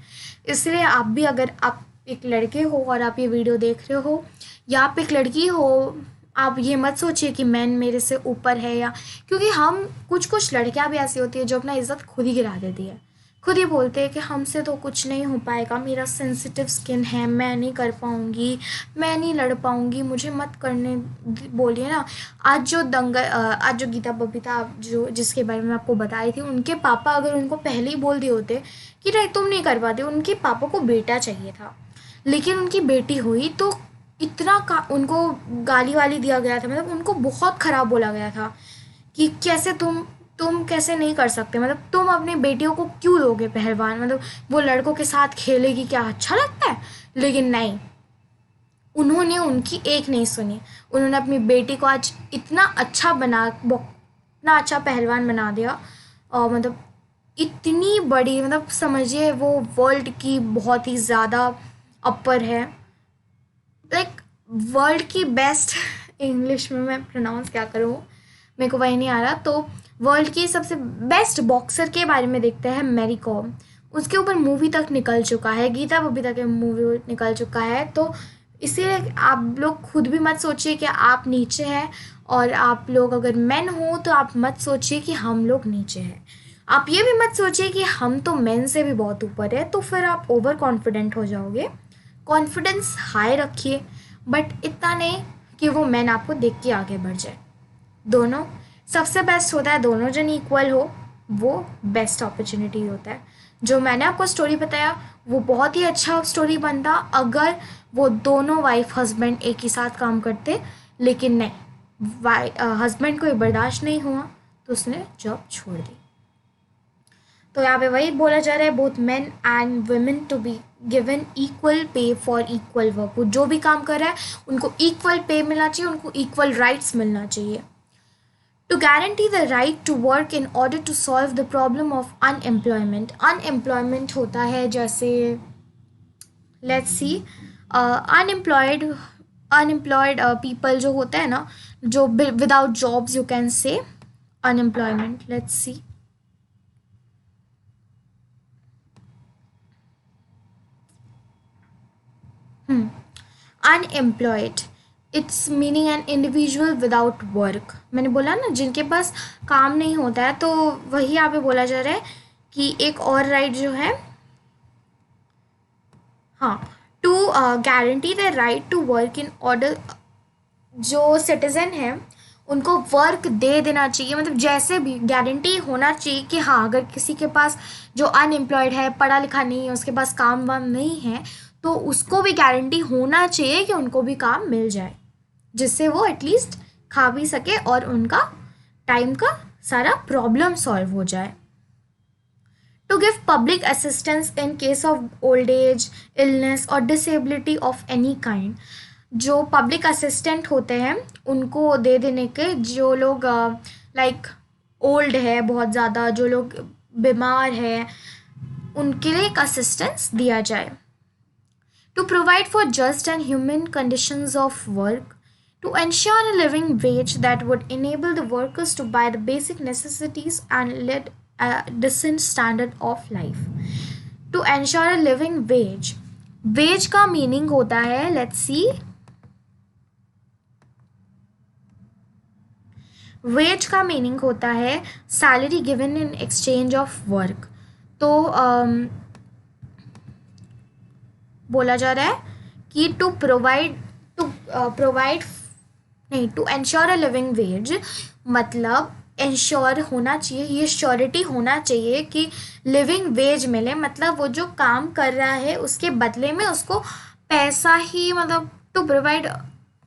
Speaker 1: इसलिए आप भी, अगर आप एक लड़के हो और आप ये वीडियो देख रहे हो, या आप एक लड़की हो, आप ये मत सोचिए कि मैन मेरे से ऊपर है, या क्योंकि हम कुछ लड़कियां भी ऐसी होती है जो अपना इज्जत खुद ही गिरा देती है, खुद ही बोलते हैं कि हमसे तो कुछ नहीं हो पाएगा, मेरा सेंसिटिव स्किन है, मैं नहीं कर पाऊँगी, मैं नहीं लड़ पाऊँगी, मुझे मत करने बोलिए ना। आज जो गीता बबीता जो जिसके बारे में आपको बताई थी, उनके पापा अगर उनको पहले ही बोल दिए होते कि नहीं तुम नहीं कर पाते, उनके पापा को बेटा चाहिए था, लेकिन उनकी बेटी हुई तो इतना उनको गाली वाली दिया गया था, मतलब उनको बहुत ख़राब बोला गया था कि कैसे तुम कैसे नहीं कर सकते, मतलब तुम अपनी बेटियों को क्यों दोगे पहलवान, मतलब वो लड़कों के साथ खेलेगी क्या, अच्छा लगता है। लेकिन नहीं, उन्होंने उनकी एक नहीं सुनी, उन्होंने अपनी बेटी को आज इतना अच्छा पहलवान बना दिया, और मतलब इतनी बड़ी, मतलब समझिए वो वर्ल्ड की बहुत ही ज़्यादा अपर है, लाइक वर्ल्ड की बेस्ट इंग्लिश में मैं प्रोनाउंस क्या करूँ, मेरे को वही नहीं आ रहा। तो वर्ल्ड की सबसे बेस्ट बॉक्सर के बारे में देखते हैं, मैरी कॉम, उसके ऊपर मूवी तक निकल चुका है, गीता बबीता के मूवी निकल चुका है। तो इसीलिए आप लोग खुद भी मत सोचिए कि आप नीचे हैं, और आप लोग अगर मेन हो तो आप मत सोचिए कि हम लोग नीचे हैं, आप ये भी मत सोचिए कि हम तो मेन से भी बहुत ऊपर है, तो फिर आप ओवर कॉन्फिडेंट हो जाओगे। कॉन्फिडेंस हाई रखिए, बट इतना नहीं कि वो मैन आपको देख के आगे बढ़ जाए। दोनों सबसे बेस्ट होता है, दोनों जन इक्वल हो, वो बेस्ट अपॉर्चुनिटी होता है। जो मैंने आपको स्टोरी बताया वो बहुत ही अच्छा स्टोरी बनता अगर वो दोनों वाइफ हस्बैंड एक ही साथ काम करते, लेकिन नहीं, हस्बैंड को ये बर्दाश्त नहीं हुआ तो उसने जॉब छोड़ दी। तो यहाँ पे वही बोला जा रहा है, both men and women to be given equal pay for equal work. वो जो भी काम कर रहा है उनको इक्वल पे मिलना चाहिए, उनको इक्वल राइट्स मिलना चाहिए। To guarantee the right to work in order to solve the problem of unemployment. Unemployment होता है जैसे let's see unemployed people जो होते हैं ना, जो without jobs you can say unemployment. Let's see. Unemployed, it's meaning an individual without work. मैंने बोला ना जिनके पास काम नहीं होता है, तो वही यहाँ पे बोला जा रहा है कि एक और राइट जो है, हाँ, to guarantee the right to work in order, जो सिटीज़न है उनको वर्क दे देना चाहिए, मतलब जैसे भी गारंटी होना चाहिए कि हाँ, अगर किसी के पास जो अनएम्प्लॉयड है, पढ़ा लिखा नहीं है, उसके पास काम वाम नहीं है, तो उसको भी गारंटी होना चाहिए कि उनको भी काम मिल जाए, जिससे वो एटलीस्ट खा भी सके और उनका टाइम का सारा प्रॉब्लम सॉल्व हो जाए। To give public assistance in case of old age, illness और डिसेबिलिटी ऑफ एनी काइंड। जो पब्लिक असिस्टेंट होते हैं उनको दे देने के, जो लोग लाइक ओल्ड है बहुत ज़्यादा, जो लोग बीमार है, उनके लिए एक असिस्टेंस दिया जाए। To provide for just and human conditions of work, to ensure a living wage that would enable the workers to buy the basic necessities and lead a decent standard of life. To ensure a living wage, wage का meaning होता है, let's see, wage का meaning होता है salary given in exchange of work। तो बोला जा रहा है कि टू प्रोवाइड नहीं, to ensure a living wage मतलब इंश्योर होना चाहिए, ये श्योरिटी होना चाहिए कि लिविंग वेज मिले, मतलब वो जो काम कर रहा है उसके बदले में उसको पैसा ही, मतलब टू प्रोवाइड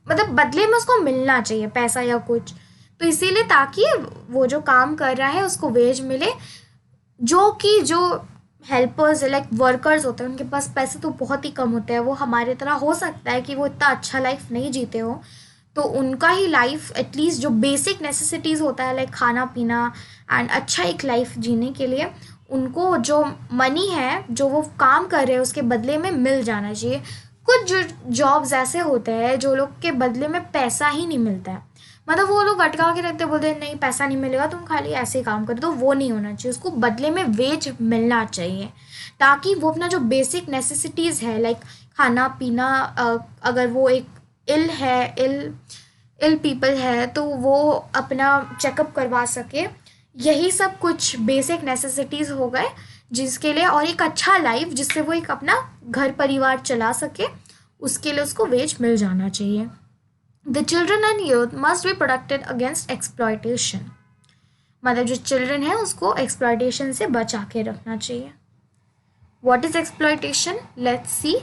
Speaker 1: मतलब बदले में उसको मिलना चाहिए पैसा या कुछ। तो इसीलिए ताकि वो जो काम कर रहा है उसको वेज मिले, जो कि जो हेल्पर्स लाइक वर्कर्स होते हैं उनके पास पैसे तो बहुत ही कम होते हैं, वो हमारे तरह हो सकता है कि वो इतना अच्छा लाइफ नहीं जीते हो, तो उनका ही लाइफ एटलीस्ट जो बेसिक नेसेसिटीज़ होता है लाइक खाना पीना एंड अच्छा एक लाइफ जीने के लिए, उनको जो मनी है जो वो काम कर रहे हैं उसके बदले में मिल जाना चाहिए। कुछ जो जॉब्स ऐसे होते हैं जो लोग के बदले में पैसा ही नहीं मिलता है, मतलब वो लोग अटका के रखते, बोलते हैं नहीं पैसा नहीं मिलेगा, तुम खाली ऐसे ही काम करो, तो वो नहीं होना चाहिए, उसको बदले में वेज मिलना चाहिए ताकि वो अपना जो बेसिक नेसेसिटीज़ है लाइक खाना पीना, अगर वो एक इल है, इल पीपल है, तो वो अपना चेकअप करवा सके। यही सब कुछ बेसिक नेसेसिटीज़ हो गए जिसके लिए, और एक अच्छा लाइफ जिससे वो एक अपना घर परिवार चला सके, उसके लिए उसको वेज मिल जाना चाहिए। The children and youth must be protected against exploitation, मतलब जो चिल्ड्रन है उसको एक्सप्लॉयटेशन से बचा के रखना चाहिए। What is exploitation? Let's see.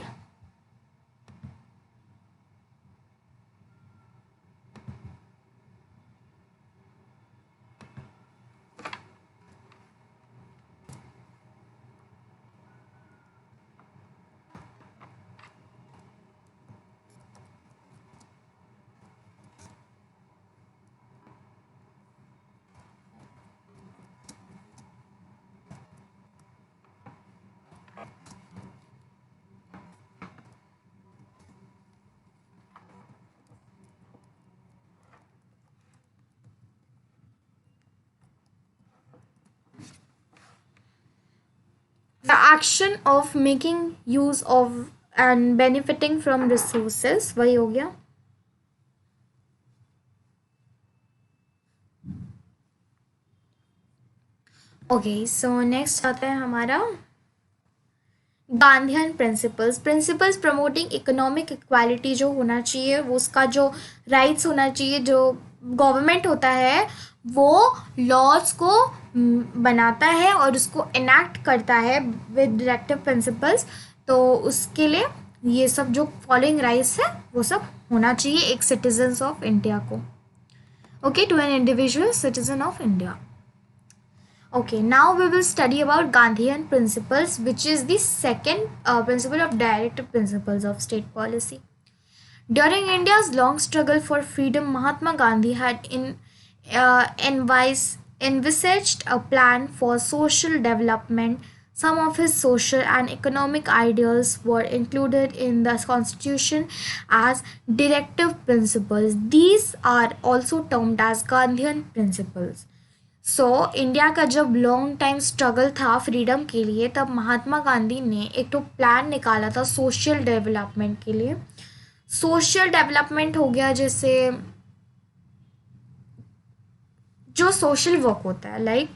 Speaker 1: The action of making use of and benefiting from resources, वही हो गया। ओके, सो नेक्स्ट आता है हमारा Gandhian principles. Principles promoting economic equality जो होना चाहिए, वो उसका जो राइट्स होना चाहिए, जो गवर्नमेंट होता है वो लॉज को बनाता है और उसको इनैक्ट करता है विद डायरेक्टिव प्रिंसिपल्स। तो उसके लिए ये सब जो फॉलोइंग राइट्स है वो सब होना चाहिए एक सिटीजन्स ऑफ इंडिया को। Okay, to an individual citizen of India. Okay, now we will study about Gandhian principles, which is the second principle of directive principles of state policy. During India's long struggle for freedom, Mahatma Gandhi had envisaged a plan for social development. Some of his social and economic ideals were included in the constitution as directive principles. These are also termed as Gandhian principles. India का जब long time struggle था freedom के लिए, तब महात्मा गांधी ने एक तो plan निकाला था सोशल डेवलपमेंट के लिए। सोशल डेवलपमेंट हो गया जैसे जो सोशल वर्क होता है, लाइक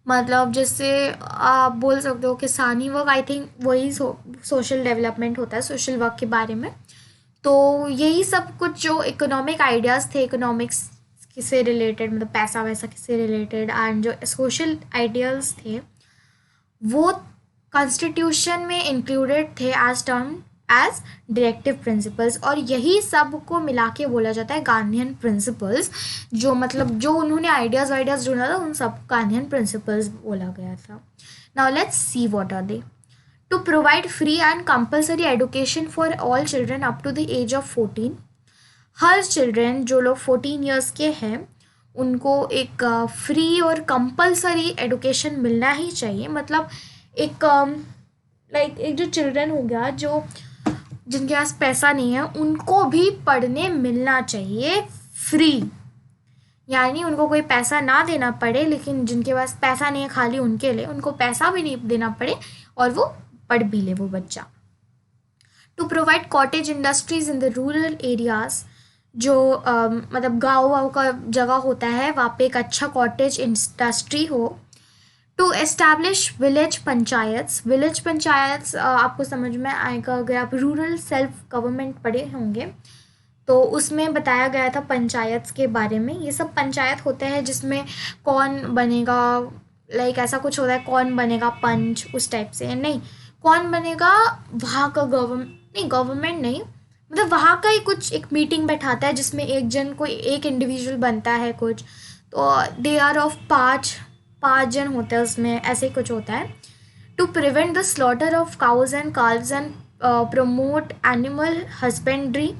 Speaker 1: मतलब जैसे आप बोल सकते हो किसानी वर्क, आई थिंक वही सोशल डेवलपमेंट होता है सोशल वर्क के बारे में। तो यही सब कुछ जो इकोनॉमिक आइडियाज़ थे, इकोनॉमिक्स किससे रिलेटेड, मतलब पैसा वैसा किससे रिलेटेड, एंड जो सोशल आइडियल्स थे वो कॉन्स्टिट्यूशन में इंक्लूडेड थे as term as directive principles. और यही सब को मिला के बोला जाता है गांधीयन प्रिंसिपल्स। जो मतलब जो उन्होंने आइडियाज़ वाइडियाज़ ढूंढा था उन सब गांधीयन प्रिंसिपल्स बोला गया था। Now let's see what are they. To provide free and compulsory education for all children up to the age of 14। हर चिल्ड्रन जो लोग 14 ईयर्स के हैं उनको एक फ्री और कंपलसरी एडुकेशन मिलना ही चाहिए। मतलब एक लाइक एक जो चिल्ड्रन हो गया जो जिनके पास पैसा नहीं है उनको भी पढ़ने मिलना चाहिए फ्री, यानी उनको कोई पैसा ना देना पड़े, लेकिन जिनके पास पैसा नहीं है खाली उनके लिए उनको पैसा भी नहीं देना पड़े और वो पढ़ भी ले वो बच्चा। To provide cottage industries in the rural areas, जो मतलब गाँव वाँव का जगह होता है वहाँ पे एक अच्छा कॉटेज इंडस्ट्री हो। To establish village panchayats. Village panchayats आपको समझ में आएगा अगर आप रूरल सेल्फ गवर्नमेंट पढ़े होंगे, तो उसमें बताया गया था पंचायत्स के बारे में। ये सब पंचायत होते हैं जिसमें कौन बनेगा, लाइक ऐसा कुछ होता है कौन बनेगा पंच, उस टाइप से नहीं, कौन बनेगा वहाँ का गवर्नमेंट नहीं, मतलब वहाँ का ही कुछ एक मीटिंग बैठाता है जिसमें एक जन कोई एक इंडिविजुअल बनता है कुछ, तो दे आर ऑफ पाँच जन होते हैं उसमें, ऐसे ही कुछ होता है। To prevent the slaughter of cows and calves and promote animal husbandry.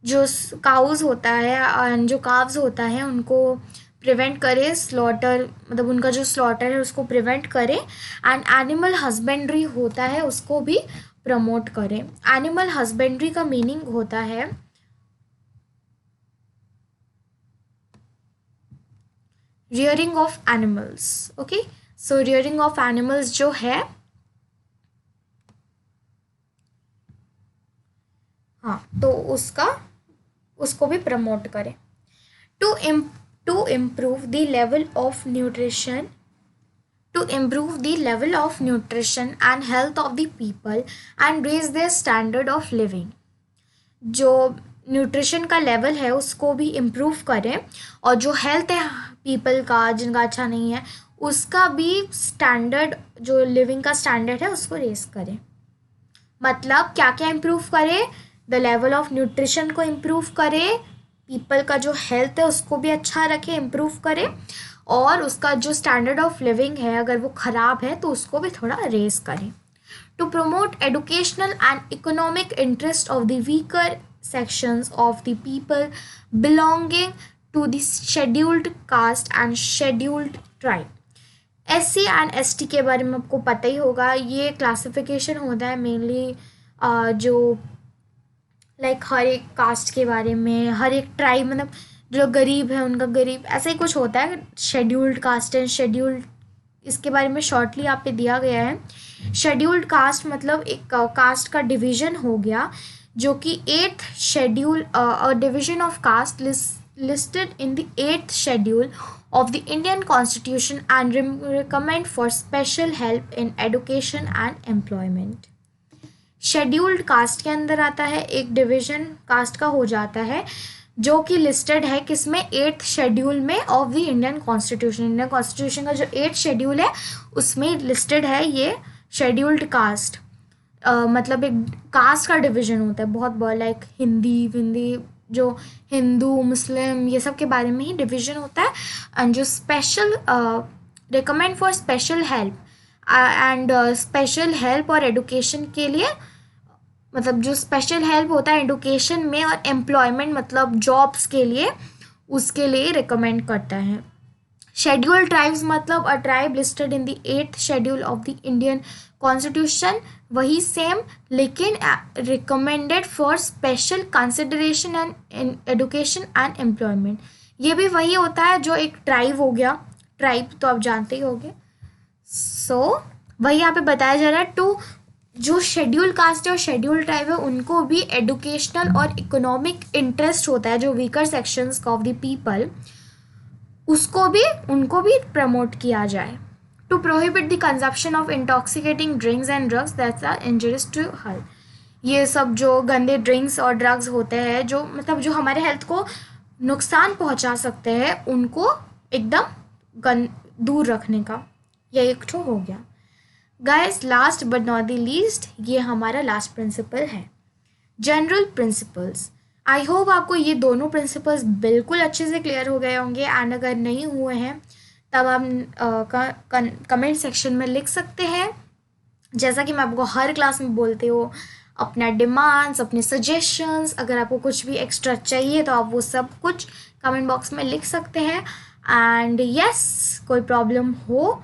Speaker 1: जो काउज होता है जो काव्स होता है उनको प्रिवेंट करे, स्लॉटर मतलब उनका जो स्लॉटर है उसको प्रिवेंट करे, एंड एनिमल हस्बेंड्री होता है उसको भी प्रमोट करें। एनिमल हस्बेंड्री का मीनिंग होता है rearing of animals. Okay, so rearing of animals जो है हाँ, तो उसको भी प्रमोट करें। To to improve the level of nutrition to improve the level of nutrition and health of the people and raise their standard of living। जो nutrition का level है उसको भी इम्प्रूव करें और जो हेल्थ है पीपल का जिनका अच्छा नहीं है उसका भी स्टैंडर्ड, जो लिविंग का स्टैंडर्ड है उसको रेस करें। मतलब क्या क्या इम्प्रूव करे, द लेवल ऑफ न्यूट्रिशन को इम्प्रूव करे, पीपल का जो हेल्थ है उसको भी अच्छा रखे, इम्प्रूव करे, और उसका जो स्टैंडर्ड ऑफ लिविंग है अगर वो ख़राब है तो उसको भी थोड़ा रेस करें। To promote educational and economic interest of the weaker sections of the people belonging to the scheduled caste and scheduled tribe। SC and ST के बारे में आपको पता ही होगा, ये क्लासिफिकेशन होता है मेनली जो लाइक हर एक कास्ट के बारे में, हर एक ट्राइब, मतलब जो गरीब है उनका गरीब, ऐसा ही कुछ होता है। शेड्यूल्ड कास्ट एंड शेड्यूल्ड, इसके बारे में शॉर्टली आप पे दिया गया है। शेड्यूल्ड कास्ट मतलब एक कास्ट का डिवीज़न हो गया जो कि 8th schedule, division of caste listed in the 8th schedule of the Indian Constitution and recommend for special help in education and employment। Scheduled caste के अंदर आता है, एक डिवीज़न कास्ट का हो जाता है जो कि लिस्टेड है किसमें, 8th शेड्यूल में of the Indian constitution. Indian constitution का जो 8th शेड्यूल है उसमें लिस्टेड है ये शेड्यूल्ड कास्ट। मतलब एक कास्ट का डिवीज़न होता है बहुत बड़ा, लाइक हिंदी जो हिंदू मुस्लिम ये सब के बारे में ही डिवीज़न होता है। एंड जो special recommend for special help and special help और एडुकेशन के लिए, मतलब जो स्पेशल हेल्प होता है एडुकेशन में और एम्प्लॉयमेंट मतलब जॉब्स के लिए, उसके लिए रिकमेंड करता है। शेड्यूल्ड ट्राइब्स मतलब अ tribe listed in the 8th schedule of the Indian constitution, वही सेम लेकिन recommended for special consideration and education and employment. ये भी वही होता है जो एक ट्राइब हो गया, ट्राइब तो आप जानते ही होंगे। सो वही यहाँ पे बताया जा रहा है, टू जो शेड्यूल कास्ट है और शेड्यूल ट्राइब है उनको भी एडुकेशनल और इकोनॉमिक इंटरेस्ट होता है, जो weaker sections of the people, उसको भी उनको भी प्रमोट किया जाए। To prohibit the consumption of intoxicating drinks and drugs that's are injurious to health. ये सब जो गंदे ड्रिंक्स और ड्रग्स होते हैं जो मतलब जो हमारे हेल्थ को नुकसान पहुंचा सकते हैं, उनको एकदम दूर रखने का ये एक ठो हो गया। Guys, last but not the least, ये हमारा लास्ट प्रिंसिपल है, जनरल प्रिंसिपल्स। आई होप आपको ये दोनों प्रिंसिपल्स बिल्कुल अच्छे से क्लियर हो गए होंगे, एंड अगर नहीं हुए हैं तब आप कमेंट सेक्शन में लिख सकते हैं। जैसा कि मैं आपको हर क्लास में बोलती हूँ, अपना डिमांड्स, अपने सजेशंस, अगर आपको कुछ भी एक्स्ट्रा चाहिए तो आप वो सब कुछ कमेंट बॉक्स में लिख सकते हैं। एंड यस, कोई प्रॉब्लम हो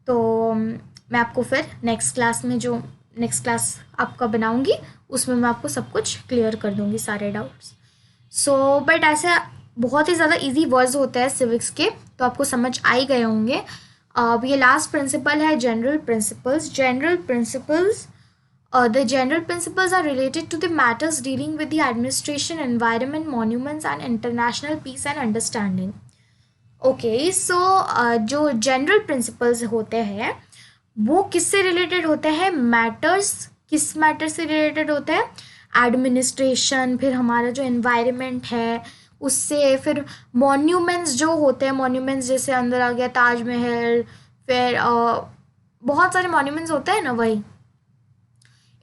Speaker 1: तो मैं आपको फिर नेक्स्ट क्लास में, जो नेक्स्ट क्लास आपका बनाऊंगी उसमें मैं आपको सब कुछ क्लियर कर दूंगी, सारे डाउट्स। सो बट ऐसा बहुत ही ज़्यादा इजी वर्ड्स होते हैं सिविक्स के, तो आपको समझ आ ही गए होंगे। अब ये लास्ट प्रिंसिपल है, general principles. General principles, the general principles are related to the matters dealing with the administration, environment, monuments and international peace and understanding। Okay, so जो जनरल प्रिंसिपल्स होते हैं वो किससे रिलेटेड होते हैं, मैटर्स, किस matter से रिलेटेड होते हैं, एडमिनिस्ट्रेशन, फिर हमारा जो एनवायरनमेंट है उससे, फिर मॉन्यूमेंट्स जो होते हैं, मॉन्यूमेंट्स जैसे अंदर आ गया ताजमहल, फिर बहुत सारे मॉन्यूमेंट्स होते हैं ना, वही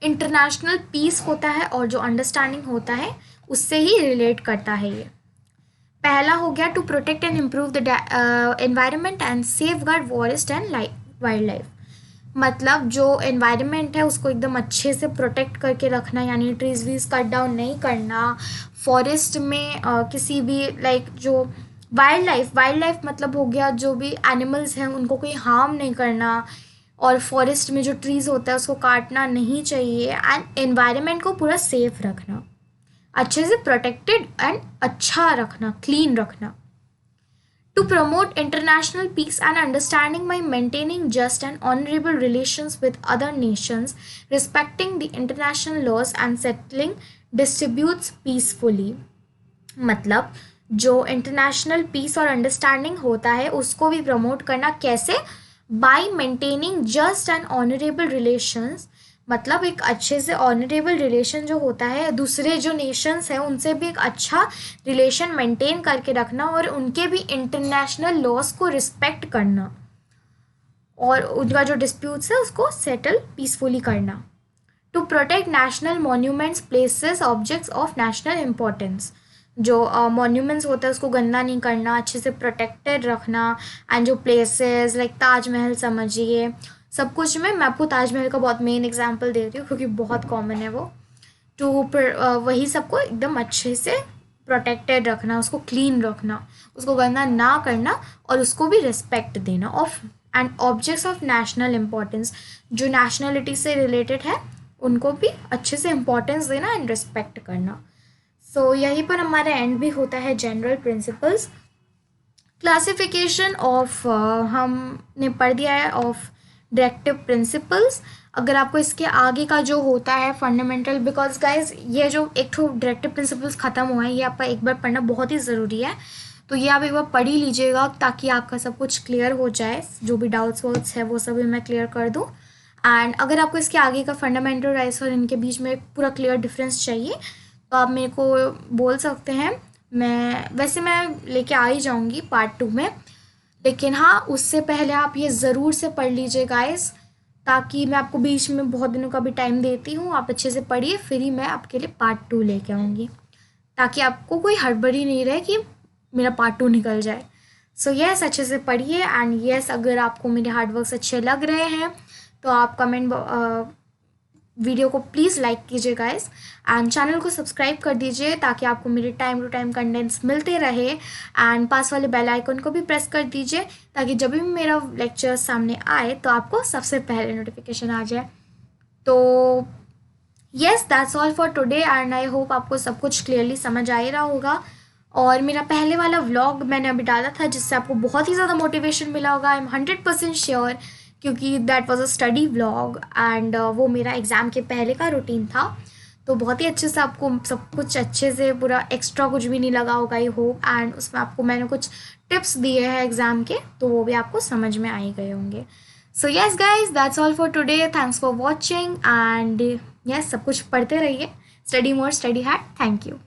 Speaker 1: इंटरनेशनल पीस होता है और जो अंडरस्टैंडिंग होता है उससे ही रिलेट करता है ये। पहला हो गया to protect and improve the environment and safeguard forest and wildlife. मतलब जो एनवायरनमेंट है उसको एकदम अच्छे से प्रोटेक्ट करके रखना, यानी ट्रीज वीज कट डाउन नहीं करना, फॉरेस्ट में किसी भी लाइक जो वाइल्ड लाइफ मतलब हो गया जो भी एनिमल्स हैं उनको कोई हार्म नहीं करना, और फॉरेस्ट में जो ट्रीज़ होता है उसको काटना नहीं चाहिए, एंड एनवायरनमेंट को पूरा सेफ रखना, अच्छे से प्रोटेक्टेड एंड अच्छा रखना, क्लीन रखना। To promote international peace and understanding by maintaining just and honourable relations with other nations, respecting the international laws and settling disputes peacefully, मतलब जो इंटरनेशनल पीस और अंडरस्टैंडिंग होता है उसको भी प्रमोट करना। कैसे? Bye maintaining just and honourable relations, मतलब एक अच्छे से ऑनरेबल रिलेशन जो होता है, दूसरे जो नेशंस हैं उनसे भी एक अच्छा रिलेशन मेंटेन करके रखना, और उनके भी इंटरनेशनल लॉज को रिस्पेक्ट करना, और उनका जो डिस्प्यूट्स है उसको सेटल पीसफुली करना। To protect national monuments, places, objects of national importance, जो मॉन्यूमेंट्स होता है उसको गंदा नहीं करना, अच्छे से प्रोटेक्टेड रखना। एंड जो प्लेसेस लाइक ताजमहल समझिए, सब कुछ में मैं आपको ताजमहल का बहुत मेन एग्जांपल दे रही हूँ क्योंकि बहुत कॉमन है वो। टू वही सबको एकदम अच्छे से प्रोटेक्टेड रखना, उसको क्लीन रखना, उसको गंदा ना करना, और उसको भी रिस्पेक्ट देना। Of and objects of national importance, जो नेशनलिटी से रिलेटेड है उनको भी अच्छे से इम्पोर्टेंस देना एंड रिस्पेक्ट करना। सो यहीं पर हमारा एंड भी होता है जनरल प्रिंसिपल्स। क्लासिफिकेशन ऑफ हमने पढ़ दिया है ऑफ डायरेक्टिव प्रिंसिपल्स। अगर आपको इसके आगे का जो होता है फंडामेंटल, बिकॉज गाइज ये जो एक तो डायरेक्टिव प्रिंसिपल्स ख़त्म हुआ है, ये आपका एक बार पढ़ना बहुत ही ज़रूरी है, तो ये आप एक बार पढ़ ही लीजिएगा ताकि आपका सब कुछ क्लियर हो जाए, जो भी डाउट्स वाउट्स है वो सभी मैं क्लियर कर दूँ। एंड अगर आपको इसके आगे का फंडामेंटल राइट्स और इनके बीच में पूरा क्लियर डिफरेंस चाहिए तो आप मेरे को बोल सकते हैं। मैं लेके आ ही जाऊंगी पार्ट 2 में, लेकिन हाँ उससे पहले आप ये ज़रूर से पढ़ लीजिए गाइस, ताकि मैं आपको बीच में बहुत दिनों का भी टाइम देती हूँ, आप अच्छे से पढ़िए, फिर ही मैं आपके लिए पार्ट 2 लेके आऊँगी, ताकि आपको कोई हड़बड़ी नहीं रहे कि मेरा पार्ट 2 निकल जाए। सो यस, अच्छे से पढ़िए। एंड यस, अगर आपको मेरे हार्डवर्क्स अच्छे लग रहे हैं तो आप वीडियो को प्लीज़ लाइक कीजिए गाइस, एंड चैनल को सब्सक्राइब कर दीजिए ताकि आपको मेरे टाइम टू टाइम कंटेंट्स मिलते रहे। एंड पास वाले बेल आइकन को भी प्रेस कर दीजिए ताकि जब भी मेरा लेक्चर सामने आए तो आपको सबसे पहले नोटिफिकेशन आ जाए। तो yes, that's all for today, and I hope आपको सब कुछ क्लियरली समझ आ ही रहा होगा। और मेरा पहले वाला व्लॉग मैंने अभी डाला था जिससे आपको बहुत ही ज़्यादा मोटिवेशन मिला होगा, आई एम 100% श्योर, क्योंकि that was a study vlog and वो मेरा एग्ज़ाम के पहले का रूटीन था। तो बहुत ही अच्छे से आपको सब कुछ अच्छे से, पूरा एक्स्ट्रा कुछ भी नहीं लगा होगा आई होप। एंड उसमें आपको मैंने कुछ टिप्स दिए हैं एग्ज़ाम के, तो वो भी आपको समझ में आ ही गए होंगे। So yes guys, that's all for today, thanks for watching, and yes सब कुछ पढ़ते रहिए, study more study hard. Thank you.